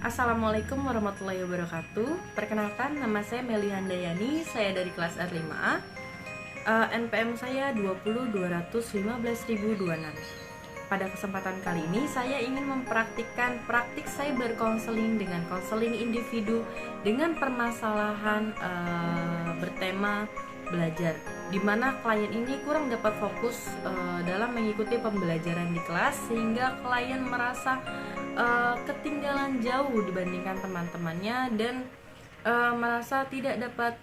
Assalamualaikum warahmatullahi wabarakatuh. Perkenalkan, nama saya Meli Handayani, saya dari kelas R5A. NPM saya 20215026. Pada kesempatan kali ini saya ingin mempraktikkan praktik cyber counseling dengan konseling individu dengan permasalahan bertema belajar, di mana klien ini kurang dapat fokus dalam mengikuti pembelajaran di kelas sehingga klien merasa ketinggalan jauh dibandingkan teman-temannya dan merasa tidak dapat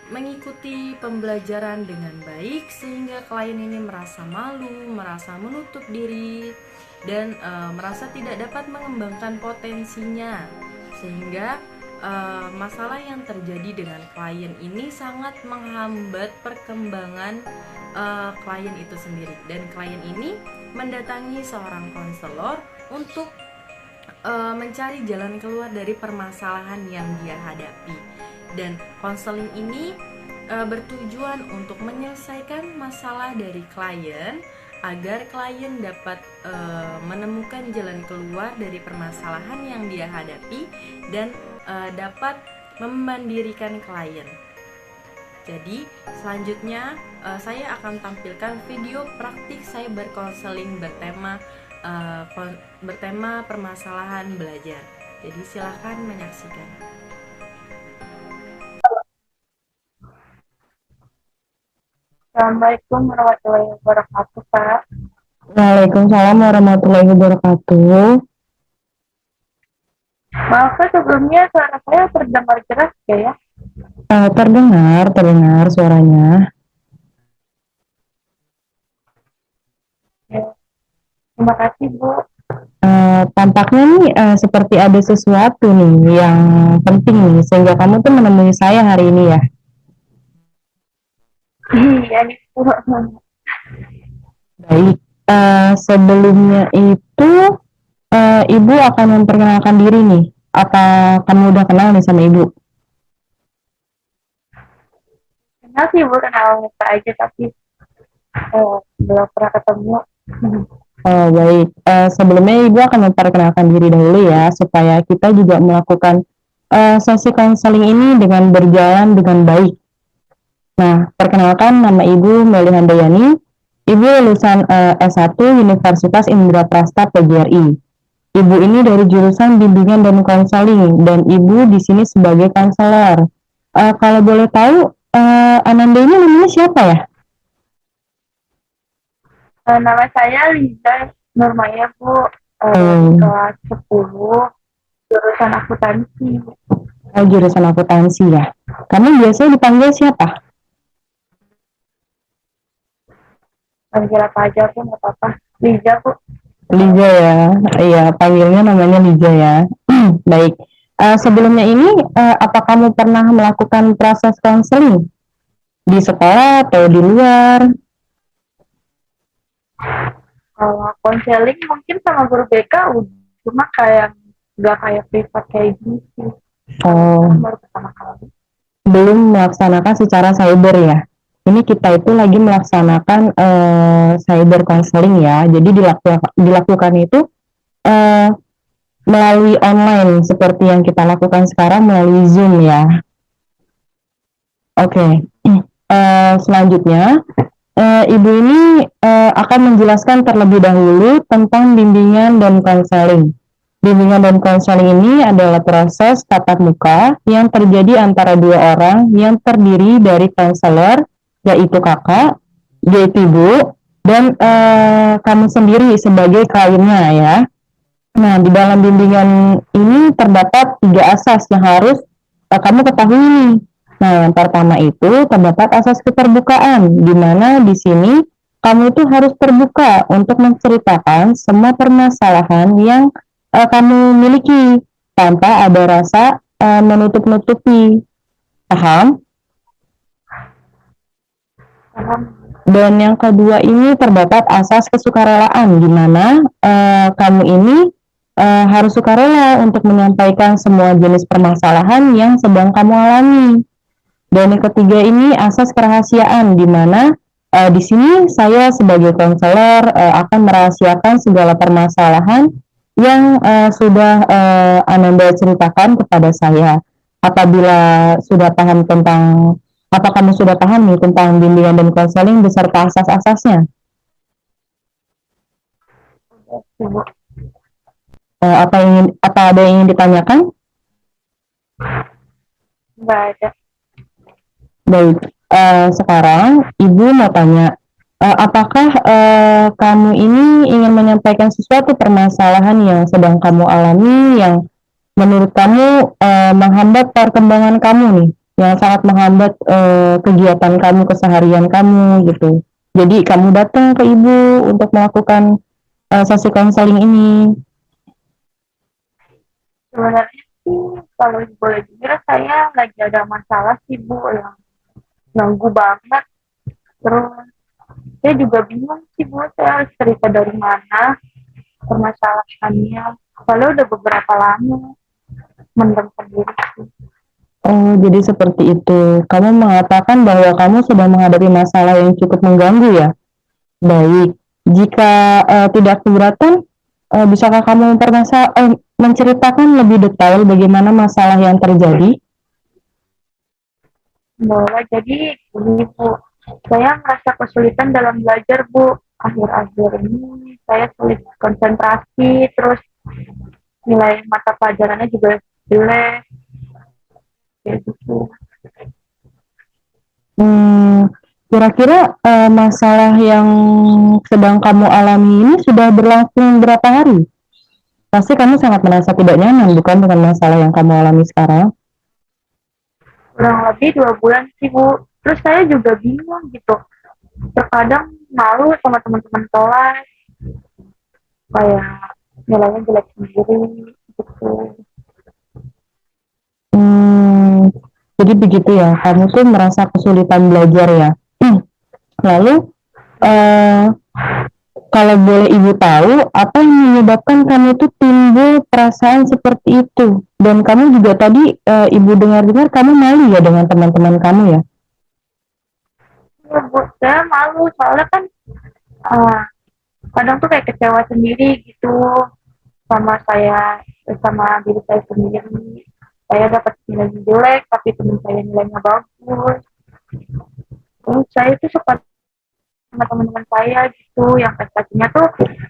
mengikuti pembelajaran dengan baik, sehingga klien ini merasa malu, merasa menutup diri dan merasa tidak dapat mengembangkan potensinya, sehingga masalah yang terjadi dengan klien ini sangat menghambat perkembangan klien itu sendiri, dan klien ini mendatangi seorang konselor untuk mencari jalan keluar dari permasalahan yang dia hadapi. Dan konseling ini bertujuan untuk menyelesaikan masalah dari klien agar klien dapat menemukan jalan keluar dari permasalahan yang dia hadapi dan dapat memandirikan klien. Jadi selanjutnya saya akan tampilkan video praktik cyber counseling bertema permasalahan belajar. Jadi silakan menyaksikan. Assalamualaikum warahmatullahi wabarakatuh, Pak. Waalaikumsalam warahmatullahi wabarakatuh. Maaf, Pak, sebelumnya suara saya terdengar jelas ya? Terdengar suaranya. Ya. Terima kasih, Bu. Tampaknya nih seperti ada sesuatu nih yang penting nih sehingga kamu tuh menemui saya hari ini ya. Iya nih, Bu. Baik, sebelumnya itu Ibu akan memperkenalkan diri nih. Apa kamu udah kenal nih sama Ibu? Kenal sih, Bu, kenal muka aja, tapi belum pernah ketemu. Oh baik, sebelumnya Ibu akan memperkenalkan diri dahulu ya, supaya kita juga melakukan sesi konseling ini dengan berjalan dengan baik. Nah, perkenalkan nama Ibu Meli Handayani. Ibu lulusan S1 Universitas Indraprasta PGRI. Ibu ini dari jurusan bimbingan dan konseling, dan Ibu di sini sebagai konselor. Kalau boleh tahu, Ananda ini namanya siapa ya? Nama saya Liza Nurmaya, Bu. Kelas 10, jurusan akuntansi. Jurusan akuntansi ya. Kamu biasanya dipanggil siapa? Panggil apa aja, Bu, nggak apa-apa. Liza, Bu. Liza ya, iya panggilnya namanya Liza ya. Baik, sebelumnya ini apa kamu pernah melakukan proses konseling di sekolah atau di luar? Kalau konseling mungkin sama guru BK, cuma nggak kayak privat kayak gini sih. Baru pertama kali. Belum melaksanakan secara cyber ya. Ini kita itu lagi melaksanakan cyber counseling ya. Jadi dilakukan itu melalui online seperti yang kita lakukan sekarang melalui Zoom ya. Oke. Selanjutnya Ibu ini akan menjelaskan terlebih dahulu tentang bimbingan dan konseling. Bimbingan dan konseling ini adalah proses tatap muka yang terjadi antara dua orang yang terdiri dari konselor, yaitu kakak, yaitu ibu, dan kamu sendiri sebagai kliennya ya. Nah, di dalam bimbingan ini terdapat 3 asas yang harus kamu ketahui nih. Nah, yang pertama itu terdapat asas keterbukaan, di mana di sini kamu itu harus terbuka untuk menceritakan semua permasalahan yang kamu miliki tanpa ada rasa menutup-nutupi. Paham? Dan yang kedua ini terdapat asas kesukarelaan, di mana kamu ini harus sukarela untuk menyampaikan semua jenis permasalahan yang sedang kamu alami. Dan yang ketiga ini asas kerahasiaan, di mana di sini saya sebagai konselor akan merahasiakan segala permasalahan yang sudah Ananda ceritakan kepada saya. Apabila sudah paham tentang, apa kamu sudah paham nih tentang bimbingan dan konseling beserta asas-asasnya? Udah sih, Bu. Apa ada yang ingin ditanyakan? Nggak ada. Baik, sekarang Ibu mau tanya, apakah kamu ini ingin menyampaikan sesuatu permasalahan yang sedang kamu alami yang menurut kamu menghambat perkembangan kamu nih, yang sangat menghambat kegiatan kamu, keseharian kamu gitu. Jadi kamu datang ke Ibu untuk melakukan sesi konseling ini. Sebenarnya sih kalau boleh jujur saya lagi ada masalah sih Bu yang ganggu banget. Terus saya juga bingung sih Bu, saya harus cerita dari mana permasalahannya. Soalnya udah beberapa lama mendem sendiri sih. Oh, jadi seperti itu. Kamu mengatakan bahwa kamu sedang menghadapi masalah yang cukup mengganggu ya? Baik, jika tidak keberatan, bisakah kamu menceritakan lebih detail bagaimana masalah yang terjadi? Boleh, jadi gini Bu, saya merasa kesulitan dalam belajar Bu. Akhir-akhir ini saya sulit konsentrasi, terus nilai mata pelajarannya juga jelek, kayak gitu. Kira-kira masalah yang sedang kamu alami ini sudah berlangsung berapa hari? Pasti kamu sangat merasa tidak nyaman, bukan, dengan masalah yang kamu alami sekarang? Kurang lebih 2 bulan sih Bu. Terus saya juga bingung gitu. Terkadang malu sama teman-teman kelas, kayak nilainya jelek sendiri gitu. Jadi begitu ya, kamu tuh merasa kesulitan belajar ya. Lalu, kalau boleh Ibu tahu, apa yang menyebabkan kamu tuh timbul perasaan seperti itu? Dan kamu juga tadi, Ibu dengar-dengar kamu malu ya dengan teman-teman kamu ya? Ya Bu, saya malu soalnya kan kadang tuh kayak kecewa sendiri gitu sama saya, sama diri saya sendiri. Saya dapat nilai jelek, tapi teman saya nilainya bagus. Terus saya tuh suka sama teman-teman saya gitu, yang prestasinya tuh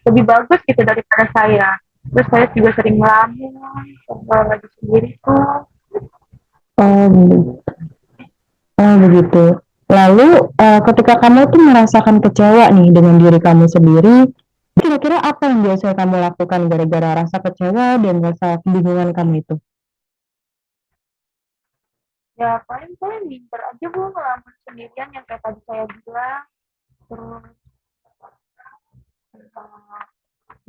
lebih bagus gitu daripada saya. Terus saya juga sering ngelamun, kalau lagi sendiri tuh. Oh, begitu. Lalu, ketika kamu tuh merasakan kecewa nih dengan diri kamu sendiri, kira-kira apa yang biasanya kamu lakukan gara-gara rasa kecewa dan rasa kebingungan kamu itu? Ya paling saya minder aja Bu, ngelamun sendirian yang kayak tadi saya bilang. Terus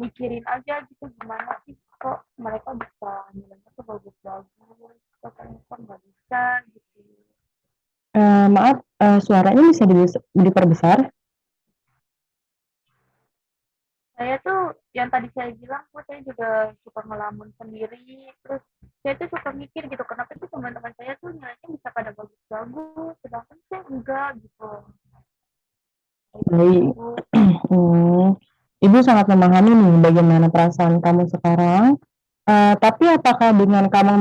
mikirin aja gitu gimana sih kok mereka bisa nilainya tuh bagus-bagus, kok saya kok nggak bisa gitu. Maaf, suaranya bisa diperbesar? Saya tuh yang tadi saya bilang kok saya juga suka ngelamun sendiri, terus saya tuh suka mikir gitu kenapa sih teman-teman saya tuh nilainya bisa pada bagus-bagus sedangkan saya enggak gitu. Baik. Gitu. Ibu sangat memahami nih bagaimana perasaan kamu sekarang. Tapi apakah dengan kamu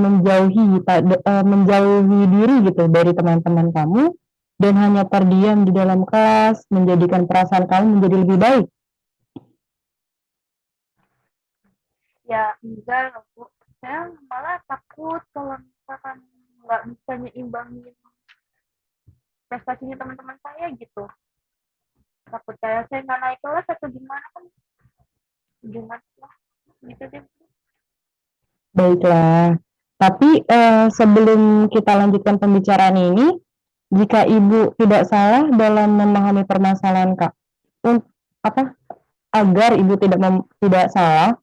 menjauhi diri gitu dari teman-teman kamu dan hanya terdiam di dalam kelas menjadikan perasaan kamu menjadi lebih baik? Ya enggak lah Bu, saya malah takut kalau misalkan nggak bisa nyimbangin prestasinya teman-teman saya gitu, takut kayak saya nggak naik kelas atau gimana kan, gimana lah gitu deh. Baiklah. Tapi sebelum kita lanjutkan pembicaraan ini, jika Ibu tidak salah dalam memahami permasalahan Kak, apa agar Ibu tidak salah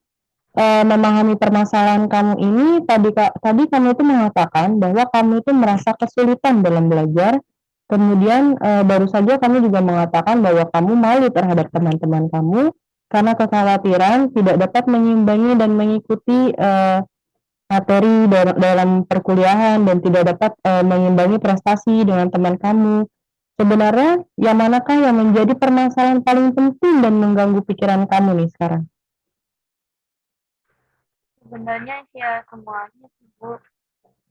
memahami permasalahan kamu ini, tadi kamu itu mengatakan bahwa kamu itu merasa kesulitan dalam belajar. Kemudian baru saja kamu juga mengatakan bahwa kamu malu terhadap teman-teman kamu karena kekhawatiran tidak dapat mengimbangi dan mengikuti materi dalam perkuliahan dan tidak dapat mengimbangi prestasi dengan teman kamu. Sebenarnya yang manakah yang menjadi permasalahan paling penting dan mengganggu pikiran kamu nih sekarang? Sebenarnya ya semuanya sih Bu.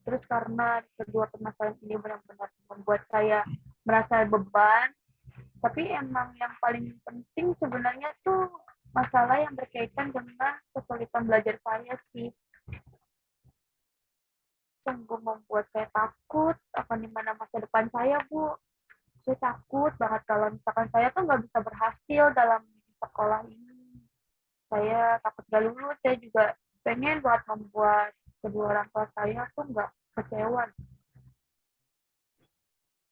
Terus karena kedua permasalahan ini benar-benar membuat saya merasa beban, tapi emang yang paling penting sebenarnya tuh masalah yang berkaitan dengan kesulitan belajar saya sih. Sungguh membuat saya takut akan dimana masa depan saya, Bu. Saya takut banget kalau misalkan saya tuh nggak bisa berhasil dalam sekolah ini. Saya takut gak lulus, saya juga pengen buat membuat kedua orang tua saya tuh nggak kecewa.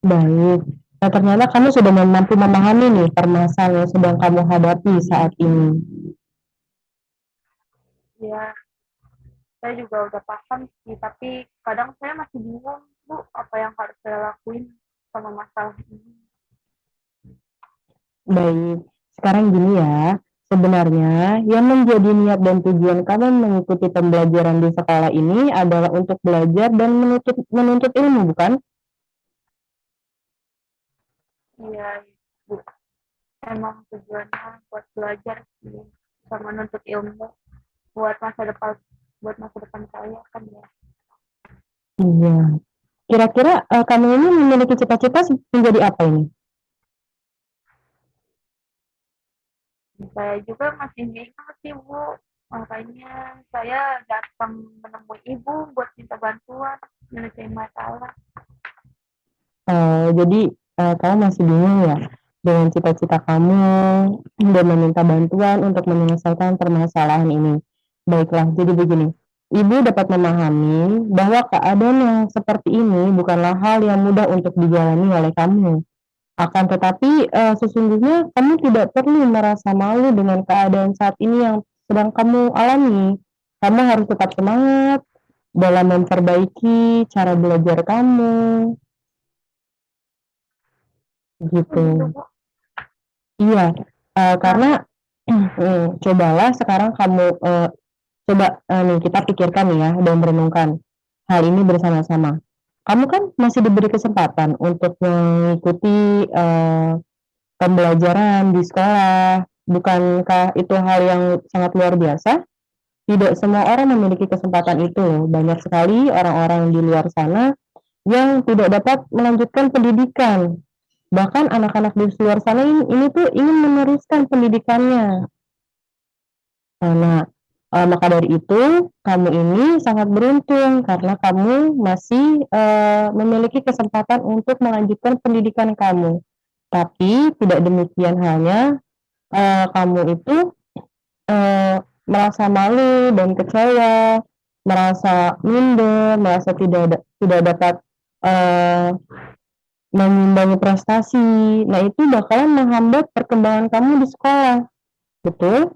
Baik. Nah, ternyata kamu sudah mampu memahami nih permasalahan yang sedang kamu hadapi saat ini. Ya, saya juga udah paham sih, tapi kadang saya masih bingung, Bu, apa yang harus saya lakuin sama masalah ini. Baik. Sekarang gini ya, sebenarnya yang menjadi niat dan tujuan kamu mengikuti pembelajaran di sekolah ini adalah untuk belajar dan menuntut ilmu, bukan? Iya, Bu. Emang tujuannya buat belajar sih, sama nuntut ilmu buat masa depan saya kan ya. Iya. Kira-kira kamu ini memiliki cita-cita menjadi apa ini? Saya juga masih bingung sih, Bu. Makanya saya datang menemui Ibu buat minta bantuan menyelesaikan masalah. Jadi kamu masih bingung ya dengan cita-cita kamu dan meminta bantuan untuk menyelesaikan permasalahan ini. Baiklah, jadi begini. Ibu dapat memahami bahwa keadaan yang seperti ini bukanlah hal yang mudah untuk dijalani oleh kamu. Akan tetapi sesungguhnya kamu tidak perlu merasa malu dengan keadaan saat ini yang sedang kamu alami. Kamu harus tetap semangat dalam memperbaiki cara belajar kamu, Oh gitu, gitu. Bu. Iya, Nah, karena cobalah sekarang kamu coba nih kita pikirkan nih ya dan merenungkan hal ini bersama-sama. Kamu kan masih diberi kesempatan untuk mengikuti pembelajaran di sekolah. Bukankah itu hal yang sangat luar biasa? Tidak semua orang memiliki kesempatan itu. Banyak sekali orang-orang di luar sana yang tidak dapat melanjutkan pendidikan. Bahkan anak-anak di luar sana ini tuh ingin meneruskan pendidikannya. Nah, maka dari itu kamu ini sangat beruntung karena kamu masih memiliki kesempatan untuk melanjutkan pendidikan kamu. Tapi tidak demikian halnya kamu itu merasa malu dan kecewa, merasa minder, merasa tidak dapat eh, mengimbangi prestasi. Nah, itu bakalan menghambat perkembangan kamu di sekolah. Betul?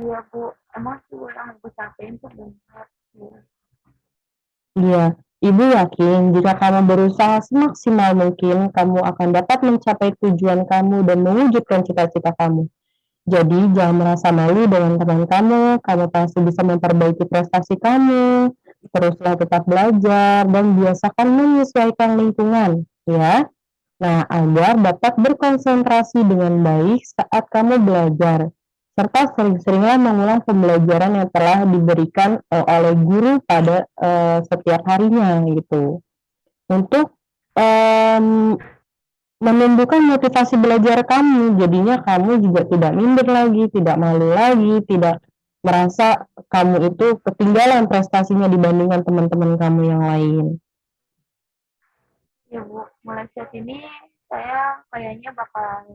iya Bu. Emang sih yang Ibu sampaikan tuh benar. Ya. Iya, Ibu yakin jika kamu berusaha semaksimal mungkin, kamu akan dapat mencapai tujuan kamu dan mewujudkan cita-cita kamu. Jadi, jangan merasa malu dengan teman kamu pasti bisa memperbaiki prestasi kamu, teruslah tetap belajar, dan biasakan menyesuaikan lingkungan, ya. Nah, agar dapat berkonsentrasi dengan baik saat kamu belajar, serta sering-seringlah mengulang pembelajaran yang telah diberikan oleh guru pada setiap harinya gitu. Untuk em, menumbuhkan motivasi belajar kamu, jadinya kamu juga tidak minder lagi, tidak malu lagi, tidak merasa kamu itu ketinggalan prestasinya dibandingkan teman-teman kamu yang lain. Ya Bu, mulai saat ini saya kayaknya bakal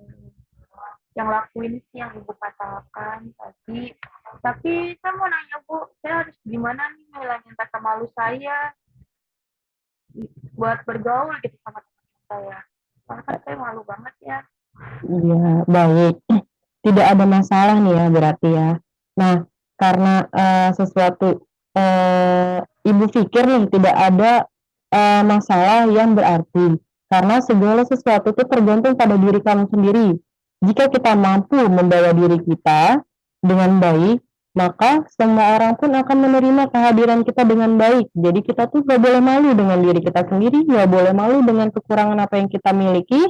yang lakuin sih yang Ibu katakan tadi. Tapi saya mau nanya Bu, saya harus gimana nih ngilangin rasa malu saya buat bergaul gitu sama teman saya. Karena kan saya malu banget ya. Iya, baik. Tidak ada masalah nih ya berarti ya. Nah, karena sesuatu Ibu pikir nih tidak ada masalah yang berarti. Karena segala sesuatu itu tergantung pada diri kamu sendiri. Jika kita mampu membawa diri kita dengan baik, maka semua orang pun akan menerima kehadiran kita dengan baik. Jadi kita tuh gak boleh malu dengan diri kita sendiri, gak boleh malu dengan kekurangan apa yang kita miliki.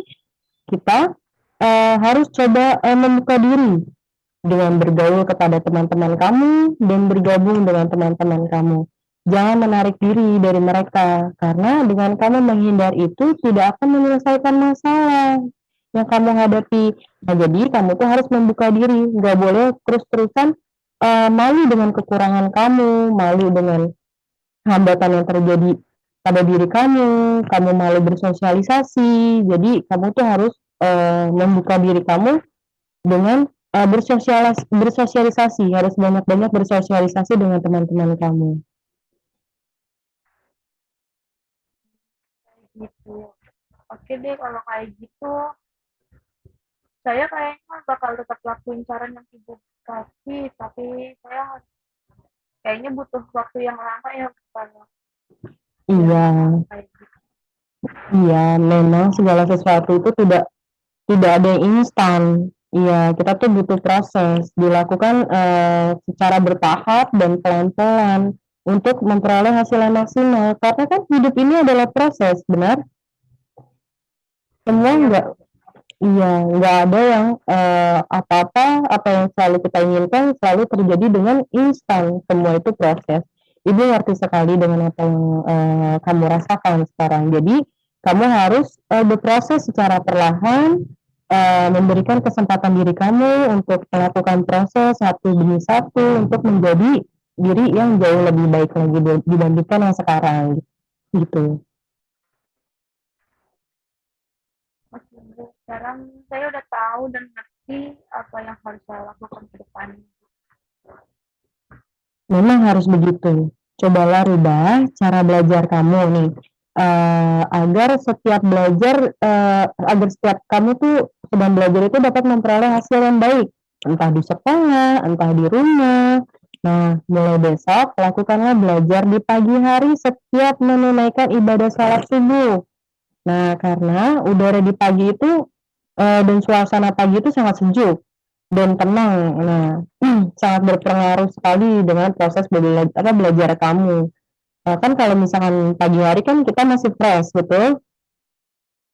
Kita harus coba membuka diri dengan bergaul kepada teman-teman kamu dan bergabung dengan teman-teman kamu. Jangan menarik diri dari mereka, karena dengan kamu menghindar itu tidak akan menyelesaikan masalah yang kamu hadapi. Nah, jadi kamu tuh harus membuka diri, nggak boleh terus-terusan malu dengan kekurangan kamu, malu dengan hambatan yang terjadi pada diri kamu malu bersosialisasi. Jadi kamu tuh harus membuka diri kamu dengan bersosialisasi, harus banyak-banyak bersosialisasi dengan teman-teman kamu. Kayak gitu. Oke deh kalau kayak gitu, saya kayaknya bakal tetap lakuin saran yang ibu kasih, tapi saya kayaknya butuh waktu yang lama ya kalau Iya, kayak gitu. iya, memang segala sesuatu itu tidak ada yang instan. Iya, kita tuh butuh proses, dilakukan secara bertahap dan pelan-pelan untuk memperoleh hasil yang maksimal. Karena kan hidup ini adalah proses, benar? Semua Iya, enggak. Iya, nggak ada yang apa yang selalu kita inginkan selalu terjadi dengan instan. Semua itu proses. Ibu ngerti sekali dengan apa yang kamu rasakan sekarang. Jadi kamu harus berproses secara perlahan, memberikan kesempatan diri kamu untuk melakukan proses satu demi satu untuk menjadi diri yang jauh lebih baik lagi dibandingkan yang sekarang, gitu. oke. Sekarang saya udah tahu dan ngerti apa yang harus saya lakukan ke depannya. Memang harus begitu. Cobalah rubah cara belajar kamu nih, agar setiap belajar, agar setiap kamu tuh sedang belajar itu dapat memperoleh hasil yang baik, entah di sekolah, entah di rumah. Nah, mulai besok lakukanlah belajar di pagi hari setiap menunaikan ibadah salat subuh. Nah, karena udara di pagi itu, dan suasana pagi itu sangat sejuk dan tenang. Nah, sangat berpengaruh sekali dengan proses belajar kamu. Kan kalau misalkan pagi hari kan kita masih fresh, betul?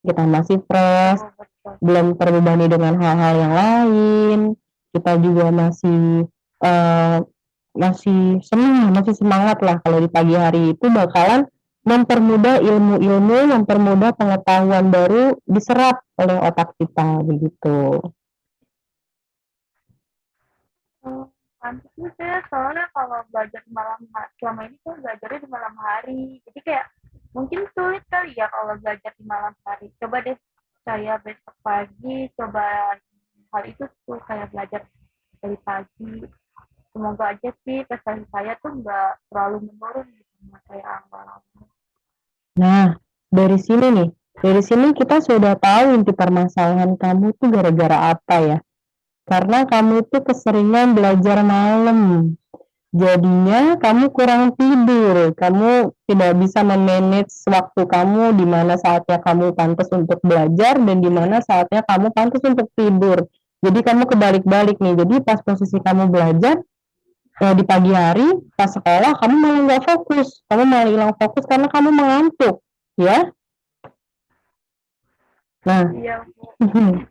Kita masih fresh, Oh, betul. belum terbebani dengan hal-hal yang lain. Kita juga eh, masih semangat lah kalau di pagi hari itu bakalan mempermudah ilmu-ilmu, mempermudah pengetahuan baru diserap oleh otak kita begitu. Oh, pantes nih saya soalnya kalau belajar di malam hari, selama ini tuh belajarnya di malam hari. Jadi kayak mungkin sulit kali ya kalau belajar di malam hari. Coba deh saya besok pagi coba hal itu tuh kayak belajar dari pagi. Semoga aja sih prestasi saya tuh nggak terlalu menurun gitu sama kayak awal-awal. Nah, dari sini kita sudah tahu inti permasalahan kamu tuh gara-gara apa ya. Karena kamu tuh keseringan belajar malam. Jadinya kamu kurang tidur, kamu tidak bisa memanage waktu kamu di mana saatnya kamu pantas untuk belajar dan di mana saatnya kamu pantas untuk tidur. Jadi kamu kebalik-balik nih. Jadi pas posisi kamu belajar di pagi hari, pas sekolah kamu malah nggak fokus, kamu malah hilang fokus karena kamu mengantuk, ya. Nah, Iya Bu,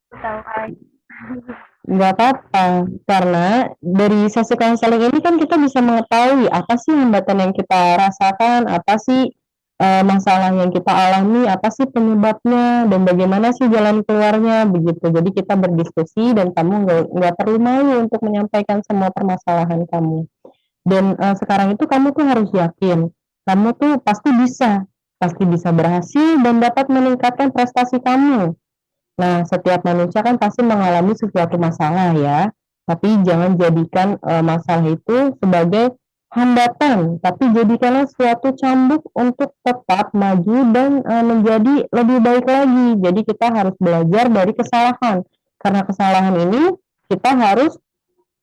tahu aja. nggak apa-apa, karena dari sesi konseling ini kan kita bisa mengetahui apa sih hambatan yang kita rasakan, apa sih masalah yang kita alami, apa sih penyebabnya, dan bagaimana sih jalan keluarnya, begitu. Jadi kita berdiskusi dan kamu nggak perlu malu untuk menyampaikan semua permasalahan kamu. Dan sekarang itu kamu tuh harus yakin, kamu tuh pasti bisa berhasil dan dapat meningkatkan prestasi kamu. Nah, setiap manusia kan pasti mengalami sesuatu masalah ya, tapi jangan jadikan masalah itu sebagai hambatan, tapi jadikanlah suatu cambuk untuk tetap maju dan menjadi lebih baik lagi. Jadi kita harus belajar dari kesalahan. Karena kesalahan ini kita harus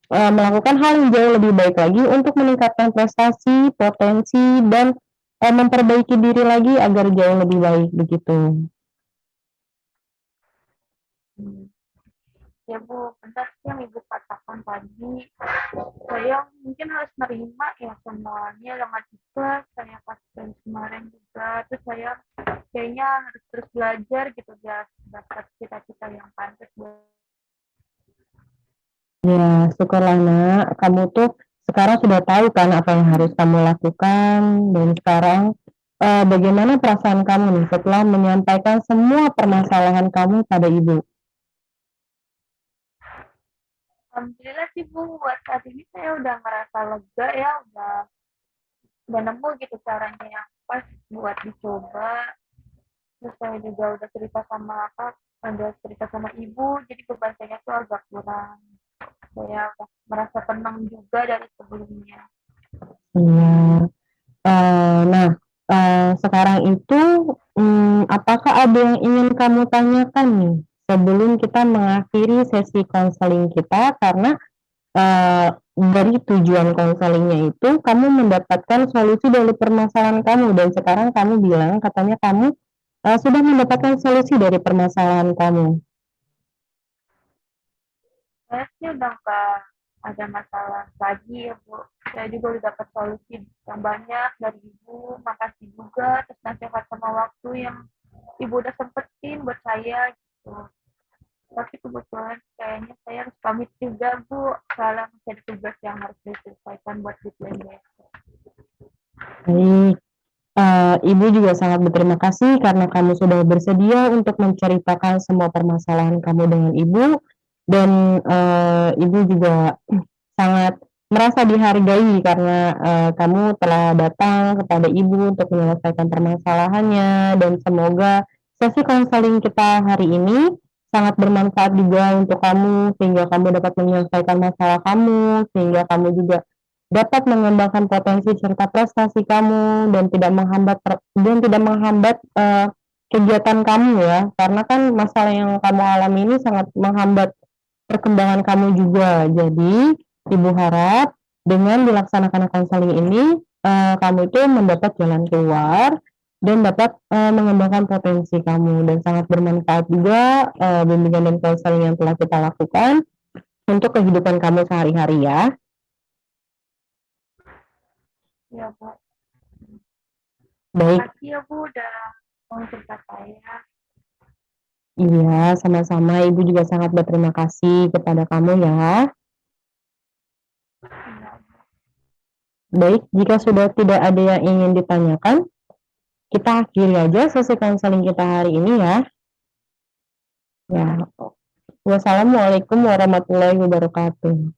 melakukan hal yang jauh lebih baik lagi untuk meningkatkan prestasi, potensi, dan memperbaiki diri lagi agar jauh lebih baik begitu. Hmm. Ya Bu, benar sih yang Ibu katakan tadi. Saya mungkin harus nerima ya semuanya dengan ikhlas. Saya pasien kemarin juga. Terus saya kayaknya harus terus belajar gitu biar dapat cita-cita yang pantas buat Ya, syukurlah nak, kamu tuh sekarang sudah tahu kan apa yang harus kamu lakukan, dan sekarang bagaimana perasaan kamu nih setelah menyampaikan semua permasalahan kamu pada ibu? Alhamdulillah sih Bu, buat saat ini saya udah merasa lega ya, udah nemu gitu caranya yang pas buat dicoba. Terus saya juga udah cerita sama ibu, jadi beban saya tuh agak kurang. Saya udah merasa tenang juga dari sebelumnya. Iya. Nah, sekarang itu, apakah ada yang ingin kamu tanyakan nih sebelum kita mengakhiri sesi konseling kita? Karena dari tujuan konselingnya itu kamu mendapatkan solusi dari permasalahan kamu, dan sekarang kamu bilang katanya kamu sudah mendapatkan solusi dari permasalahan kamu. Saya sih udah nggak ada masalah lagi ya Bu. Saya juga udah dapat solusi yang banyak dari ibu. Makasih juga atas nasihat sama waktu yang ibu udah sempetin buat saya gitu. Tapi kebetulan kayaknya saya harus pamit juga Bu. Soalnya masih ada tugas yang harus diselesaikan buat deadline besok. Baik, Ibu juga sangat berterima kasih karena kamu sudah bersedia untuk menceritakan semua permasalahan kamu dengan Ibu, dan Ibu juga sangat merasa dihargai karena kamu telah datang kepada Ibu untuk menyelesaikan permasalahannya, dan semoga sesi konseling kita hari ini sangat bermanfaat juga untuk kamu sehingga kamu dapat menyelesaikan masalah kamu, sehingga kamu juga dapat mengembangkan potensi serta prestasi kamu, dan tidak menghambat kegiatan kamu ya, karena kan masalah yang kamu alami ini sangat menghambat perkembangan kamu juga. Jadi Ibu harap dengan dilaksanakan konseling ini, kamu itu mendapat jalan keluar dan dapat mengembangkan potensi kamu, dan sangat bermanfaat juga bimbingan dan konseling yang telah kita lakukan untuk kehidupan kamu sehari-hari ya. Ya Bu. Baik, Makasih ya Bu udah mau cerita saya. iya, sama-sama. Ibu juga sangat berterima kasih kepada kamu ya. Ya, Baik, jika sudah tidak ada yang ingin ditanyakan, kita akhiri aja sesi konseling kita hari ini ya. Ya, wassalamualaikum warahmatullahi wabarakatuh.